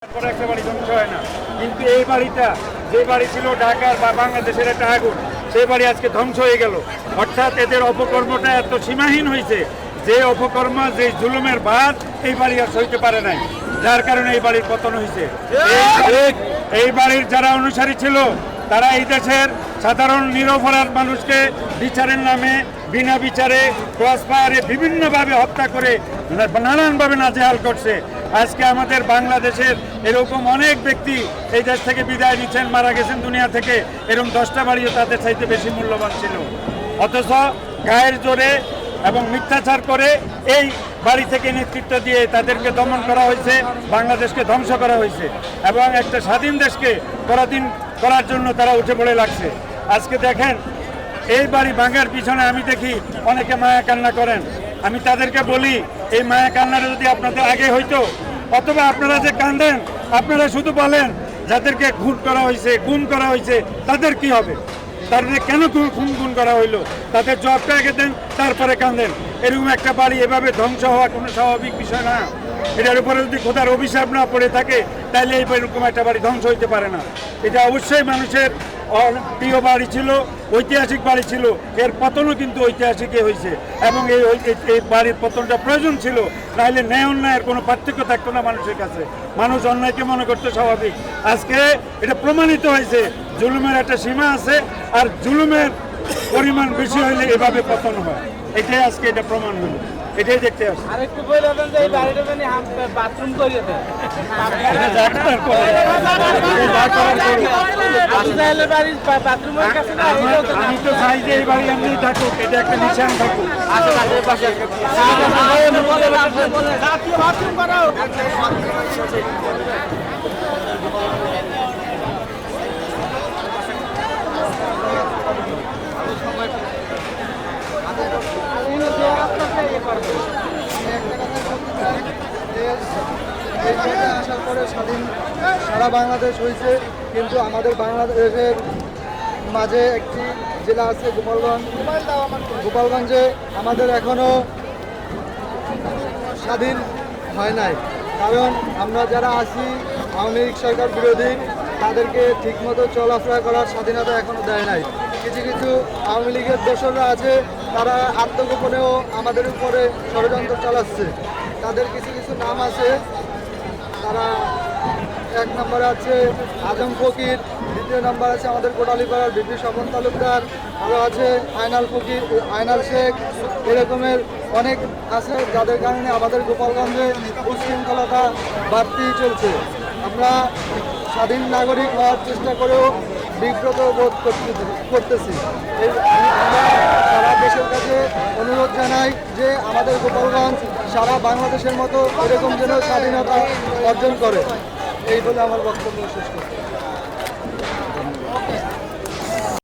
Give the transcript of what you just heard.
একটা বাড়ি ধ্বংস হয় না, কিন্তু এই বাড়িটা যে বাড়ি ছিল ঢাকার বা বাংলাদেশের একটা আগুন, সেই বাড়ি আজকে ধ্বংস হয়ে গেল। অর্থাৎ এদের অপকর্মটা এত সীমাহীন হয়েছে যে অপকর্ম, যে জুলুমের ভার এই বাড়ি আর সইতে পারে নাই, যার কারণে এই বাড়ির পতন হয়েছে। এই বাড়ির যারা অনুসারী ছিল তারা এই দেশের সাধারণ নিরপরাধ মানুষকে বিচারের নামে বিনা বিচারে ক্রস ফায়ারে বিভিন্নভাবে হত্যা করে নানানভাবে নাজেহাল করছে। আজকে আমাদের বাংলাদেশের এরকম অনেক ব্যক্তি এই দেশ থেকে বিদায় নিচ্ছেন, মারা গেছেন দুনিয়া থেকে। এরকম 10টা বাড়িও তাদের চাইতে বেশি মূল্যবান ছিল, অথচ গায়ের জোরে এবং মিথ্যাচার করে এই বাড়ি থেকে নেতৃত্ব দিয়ে তাদেরকে দমন করা হয়েছে, বাংলাদেশকে ধ্বংস করা হয়েছে এবং একটা স্বাধীন দেশকে পরাধীন করার জন্য তারা উঠে পড়ে লাগছে। আজকে দেখেন এই বাড়ি ভাঙার পিছনে আমি দেখি অনেকে মায়া কান্না করেন। আমি তাদেরকে বলি, এই মায়া কান্নাটা যদি আপনাদের আগে হইতো, অথবা আপনারা যে কান্দেন আপনারা শুধু বলেন যাদেরকে খুন করা হয়েছে, গুম করা হয়েছে, তাদের কি হবে, তাদের কেন খুন করা হইলো, তাদের জবটা আগে দেন, তারপরে কান্দেন। এরকম একটা বাড়ি এভাবে ধ্বংস হওয়া কোনো স্বাভাবিক বিষয় না। এটার উপরে যদি খোদার অভিশাপ না পড়ে থাকে তাহলে এরকম একটা বাড়ি ধ্বংস হইতে পারে না। এটা অবশ্যই মানুষের প্রিয় বাড়ি ছিল, ঐতিহাসিক বাড়ি ছিল, এর পতনও কিন্তু ঐতিহাসিকই হয়েছে এবং এই বাড়ির পতনটা প্রয়োজন ছিল, নাহলে ন্যায় অন্যায়ের কোনো পার্থক্য থাকতো না মানুষের কাছে। মানুষ অন্যায়কে মনে করতে স্বাভাবিক। আজকে এটা প্রমাণিত হয়েছে জুলুমের একটা সীমা আছে, আর জুলুমের পরিমাণ বেশি হলে এভাবে পতন হয়। এটাই আজকে এটা প্রমাণ হলো, এটাই দেখতে আসছে। আরেকটু বলবেন যে এই বাড়িটা মানে বাথরুম করিয়ে দেন। আমি তো চাই যে এই বাড়ি এমনি থাকুক, এটা একটা নিশান থাকুক। আসার পরে স্বাধীন সারা বাংলাদেশ হয়েছে, কিন্তু আমাদের বাংলাদেশের মাঝে একটি জেলা আছে গোপালগঞ্জ। গোপালগঞ্জে আমাদের এখনও স্বাধীন হয় নাই, কারণ আমরা যারা আছি আওয়ামী লীগ সরকার বিরোধী, তাদেরকে ঠিকমতো চলাফেরা করার স্বাধীনতা এখনও দেয় নাই। কিছু কিছু আওয়ামী লীগের দোসররা আছে, তারা আত্মগোপনেও আমাদের উপরে ষড়যন্ত্র চালাচ্ছে। তাদের কিছু কিছু নাম আছে, তারা 1 নম্বরে আছে আজম ফকির, 2য় নম্বর আছে আমাদের কোটালীপাড়ার বিপি স্বপন তালুকদার, আরও আছে আয়নাল ফকির, আয়নাল শেখ, এরকমের অনেক আছে, যাদের কারণে আমাদের গোপালগঞ্জে উচ্ছৃঙ্খলতা বাড়তি চলছে। আমরা স্বাধীন নাগরিক হওয়ার চেষ্টা করেও বিব্রত বোধ করতেছি। আমরা সারা দেশের কাছে অনুরোধ জানাই যে আমাদের গোপালগঞ্জ সারা বাংলাদেশের মতো এরকম যেন স্বাধীনতা অর্জন করে। এই বলে আমার বক্তব্য শেষ করছি।